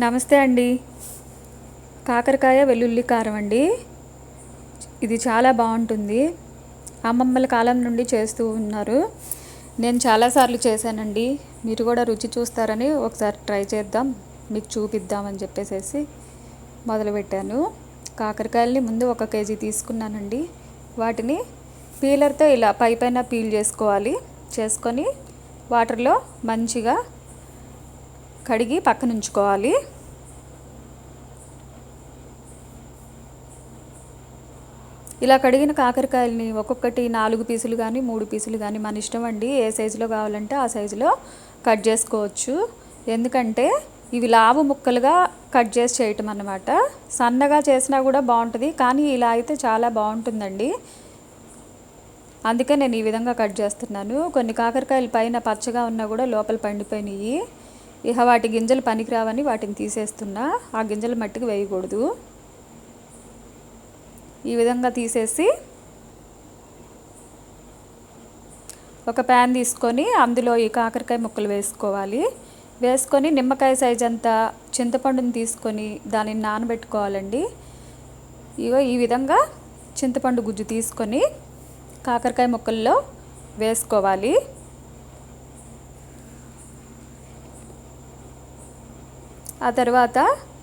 నమస్తే అండి. కాకరకాయ వెల్లుల్లి కారం అండి. ఇది చాలా బాగుంటుంది. అమ్మమ్మల కాలం నుండి చేస్తూ ఉన్నారు. నేను చాలాసార్లు చేశానండి. మీరు కూడా రుచి చూస్తారని ఒకసారి ట్రై చేద్దాం, మీకు చూపిద్దామని చెప్పేసి మొదలుపెట్టాను. కాకరకాయలని ముందు 1 కేజీ తీసుకున్నానండి. వాటిని పీలర్తో ఇలా పైన పీల్ చేసుకోవాలి. చేసుకొని వాటర్లో మంచిగా కడిగి పక్కన ఉంచుకోవాలి. ఇలా కడిగిన కాకరకాయలని ఒక్కొక్కటి 4 పీసులు కానీ 3 పీసులు కానీ మన ఇష్టం అండి. ఏ సైజులో కావాలంటే ఆ సైజులో కట్ చేసుకోవచ్చు. ఎందుకంటే ఇవి లావు ముక్కలుగా కట్ చేసి చేయటం అన్నమాట. సన్నగా చేసినా కూడా బాగుంటుంది, కానీ ఇలా అయితే చాలా బాగుంటుందండి. అందుకే నేను ఈ విధంగా కట్ చేస్తున్నాను. కొన్ని కాకరకాయలు పైన పచ్చగా ఉన్నా కూడా లోపల పండిపోయినాయి. ఇక వాటి గింజలు పనికిరావని వాటిని తీసేస్తున్నా. ఆ గింజలు మట్టికి వేయకూడదు. ఈ విధంగా తీసేసి ఒక ప్యాన్ తీసుకొని అందులో ఈ కాకరకాయ ముక్కలు వేసుకోవాలి. వేసుకొని నిమ్మకాయ సైజ్ అంతా చింతపండుని తీసుకొని దానిని నానబెట్టుకోవాలండి. ఇగో ఈ విధంగా చింతపండు గుజ్జు తీసుకొని కాకరకాయ ముక్కల్లో వేసుకోవాలి. ఆ తర్వాత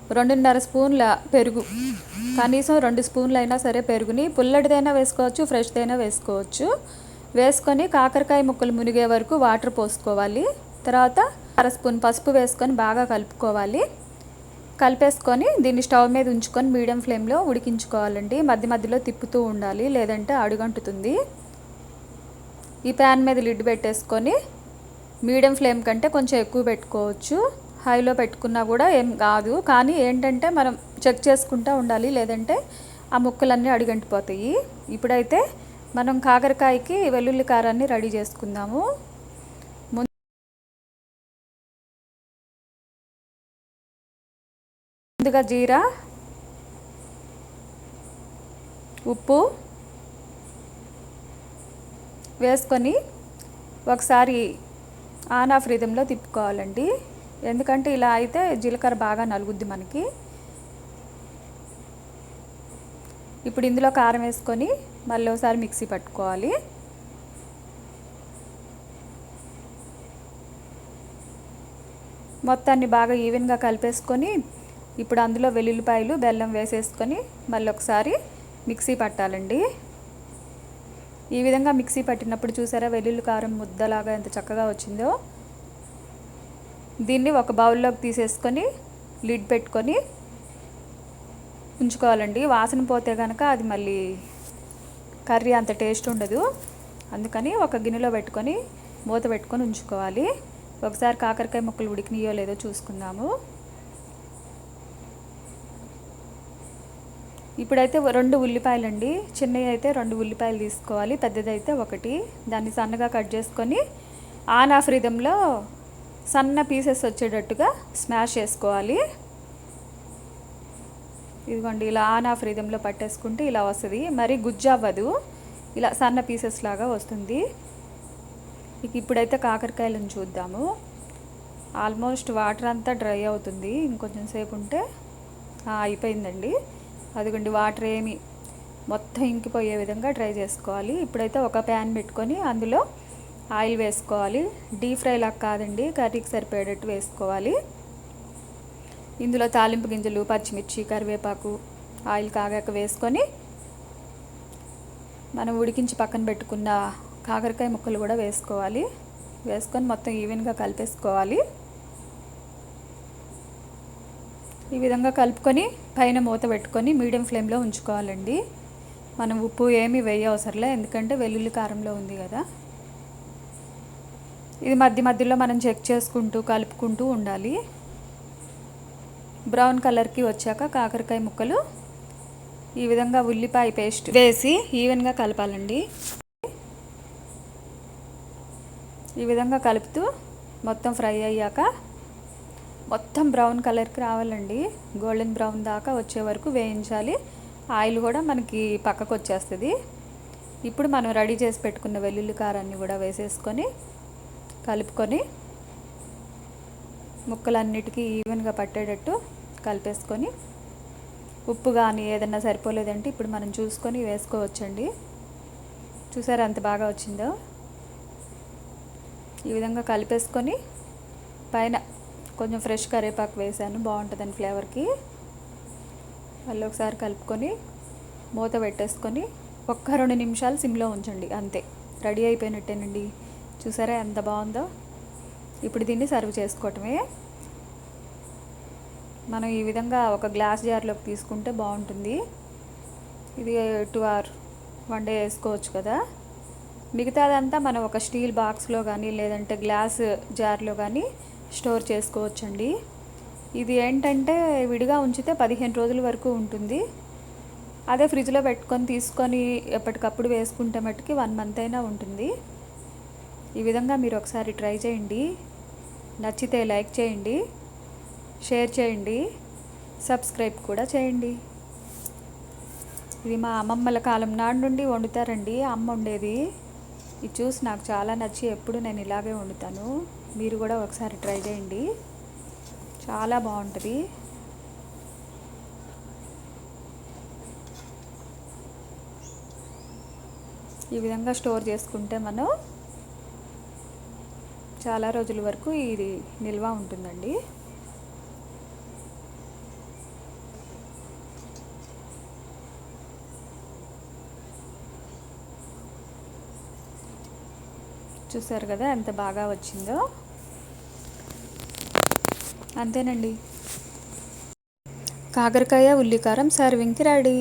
2.5 స్పూన్ల పెరుగు, కనీసం 2 స్పూన్లు అయినా సరే పెరుగుని పుల్లటిదైనా వేసుకోవచ్చు, ఫ్రెష్దైనా వేసుకోవచ్చు. వేసుకొని కాకరకాయ ముక్కలు మునిగే వరకు వాటర్ పోసుకోవాలి. తర్వాత 1/2 స్పూన్ పసుపు వేసుకొని బాగా కలుపుకోవాలి. కలిపేసుకొని దీన్ని స్టవ్ మీద ఉంచుకొని మీడియం ఫ్లేమ్లో ఉడికించుకోవాలండి. మధ్య మధ్యలో తిప్పుతూ ఉండాలి, లేదంటే అడుగంటుతుంది. ఈ ప్యాన్ మీద లిడ్ పెట్టేసుకొని మీడియం ఫ్లేమ్ కంటే కొంచెం ఎక్కువ పెట్టుకోవచ్చు. హైలో పెట్టుకున్నా కూడా ఏం కాదు, కానీ ఏంటంటే మనం చెక్ చేసుకుంటూ ఉండాలి, లేదంటే ఆ ముక్కలన్నీ అడుగంటిపోతాయి. ఇప్పుడైతే మనం కాకరకాయకి వెల్లుల్లి కారాన్ని రెడీ చేసుకుందాము. ముందుగా జీరా, ఉప్పు వేసుకొని ఒకసారి ఆన్ ఆఫ్ రిథంలో తిప్పుకోవాలండి. ఎందుకంటే ఇలా అయితే జీలకర్ర బాగా నలుగుద్ది మనకి. ఇప్పుడు ఇందులో కారం వేసుకొని మళ్ళీ ఒకసారి మిక్సీ పట్టుకోవాలి. మొత్తాన్ని బాగా ఈవెన్గా కలిపేసుకొని ఇప్పుడు అందులో వెల్లుల్లిపాయలు, బెల్లం వేసేసుకొని మళ్ళీ ఒకసారి మిక్సీ పట్టాలండి. ఈ విధంగా మిక్సీ పట్టినప్పుడు చూసారా వెల్లుల్లి కారం ముద్దలాగా ఎంత చక్కగా వచ్చిందో. దీన్ని ఒక బౌల్లోకి తీసేసుకొని లిడ్ పెట్టుకొని ఉంచుకోవాలండి. వాసన పోతే కనుక అది మళ్ళీ కర్రీ అంత టేస్ట్ ఉండదు. అందుకని ఒక గిన్నెలో పెట్టుకొని మూత పెట్టుకొని ఉంచుకోవాలి. ఒకసారి కాకరకాయ ముక్కలు ఉడికినాయో లేదో చూసుకుందాము. ఇప్పుడైతే 2 ఉల్లిపాయలు అండి. చిన్నవి అయితే 2 ఉల్లిపాయలు తీసుకోవాలి, పెద్దదైతే 1. దాన్ని సన్నగా కట్ చేసుకొని ఆన్ ఆఫ్ రిథంలో సన్న పీసెస్ వచ్చేటట్టుగా స్మాష్ చేసుకోవాలి. ఇదిగోండి, ఇలా ఆన్ ఆఫ్ రిథంలో పట్టేసుకుంటే ఇలా వస్తుంది. మరి గుజ్జు అవ్వదు, ఇలా సన్న పీసెస్ లాగా వస్తుంది. ఇప్పుడైతే కాకరకాయలను చూద్దాము. ఆల్మోస్ట్ వాటర్ అంతా డ్రై అవుతుంది. ఇంకొంచెం సేపు ఉంటే అయిపోయిందండి. అదిగోండి, వాటర్ ఏమి మొత్తం ఇంకిపోయే విధంగా డ్రై చేసుకోవాలి. ఇప్పుడైతే ఒక ప్యాన్ పెట్టుకొని అందులో ఆయిల్ వేసుకోవాలి. డీప్ ఫ్రై లాగా కాదండి, కర్రీకి సరిపోయేటట్టు వేసుకోవాలి. ఇందులో తాలింపు గింజలు, పచ్చిమిర్చి, కరివేపాకు ఆయిల్ కాగాక వేసుకొని మనం ఉడికించి పక్కన పెట్టుకున్న కాకరకాయ ముక్కలు కూడా వేసుకోవాలి. వేసుకొని మొత్తం ఈవెన్గా కలిపేసుకోవాలి. ఈ విధంగా కలుపుకొని పైన మూత పెట్టుకొని మీడియం ఫ్లేమ్లో ఉంచుకోవాలండి. మనం ఉప్పు ఏమీ వేయవసరంలే, ఎందుకంటే వెల్లుల్లి కారంలో ఉంది కదా. ఇది మధ్య మధ్యలో మనం చెక్ చేసుకుంటూ కలుపుకుంటూ ఉండాలి. బ్రౌన్ కలర్కి వచ్చాక కాకరకాయ ముక్కలు ఈ విధంగా ఉల్లిపాయ పేస్ట్ వేసి ఈవెన్గా కలపాలండి. ఈ విధంగా కలుపుతూ మొత్తం ఫ్రై అయ్యాక మొత్తం బ్రౌన్ కలర్కి రావాలండి. గోల్డెన్ బ్రౌన్ దాకా వచ్చే వరకు వేయించాలి. ఆయిల్ కూడా మనకి పక్కకు వచ్చేస్తుంది. ఇప్పుడు మనం రెడీ చేసి పెట్టుకున్న వెల్లుల్లి కారాన్ని కూడా వేసేసుకొని కలుపుకొని ముక్కలన్నిటికీ ఈవెన్గా పట్టేటట్టు కలిపేసుకొని, ఉప్పు కానీ ఏదన్నా సరిపోలేదంటే ఇప్పుడు మనం చూసుకొని వేసుకోవచ్చండి. చూసారా ఎంత బాగా వచ్చిందో. ఈ విధంగా కలిపేసుకొని పైన కొంచెం ఫ్రెష్ కరివేపాకు వేసాను, బాగుంటుందని ఫ్లేవర్కి. మళ్ళీ ఒకసారి కలుపుకొని మూత పెట్టేసుకొని 1-2 నిమిషాలు సిమ్లో ఉంచండి, అంతే. రెడీ అయిపోయినట్టేనండి. చూసారా ఎంత బాగుందో. ఇప్పుడు దీన్ని సర్వ్ చేసుకోవటమే. మనం ఈ విధంగా ఒక గ్లాస్ జార్లోకి తీసుకుంటే బాగుంటుంది. ఇది 2 ఆర్ 1 డే వేసుకోవచ్చు కదా. మిగతాదంతా మనం ఒక స్టీల్ బాక్స్లో కానీ లేదంటే గ్లాస్ జార్లో కానీ స్టోర్ చేసుకోవచ్చండి. ఇది ఏంటంటే విడిగా ఉంచితే 15 రోజుల వరకు ఉంటుంది. అదే ఫ్రిడ్జ్లో పెట్టుకొని తీసుకొని ఎప్పటికప్పుడు వేసుకుంటే మట్టుకి 1 మంత్ అయినా ఉంటుంది. ఈ విధంగా మీరు ఒకసారి ట్రై చేయండి. నచ్చితే లైక్ చేయండి, షేర్ చేయండి, సబ్స్క్రైబ్ కూడా చేయండి. ఇది మా అమ్మమ్మల కాలం నాటి నుండి వండుతారండి, అమ్మ వండేది. ఇది చూసి నాకు చాలా నచ్చి ఎప్పుడు నేను ఇలాగే వండుతాను. మీరు కూడా ఒకసారి ట్రై చేయండి, చాలా బాగుంటుంది. ఈ విధంగా స్టోర్ చేసుకుంటే మనం చాలా రోజుల వరకు ఇది నిల్వ ఉంటుందండి. చూసారు కదా ఎంత బాగా వచ్చిందో. అంతేనండి, కాకరకాయ ఉల్లికారం సర్వింగ్కి రెడీ.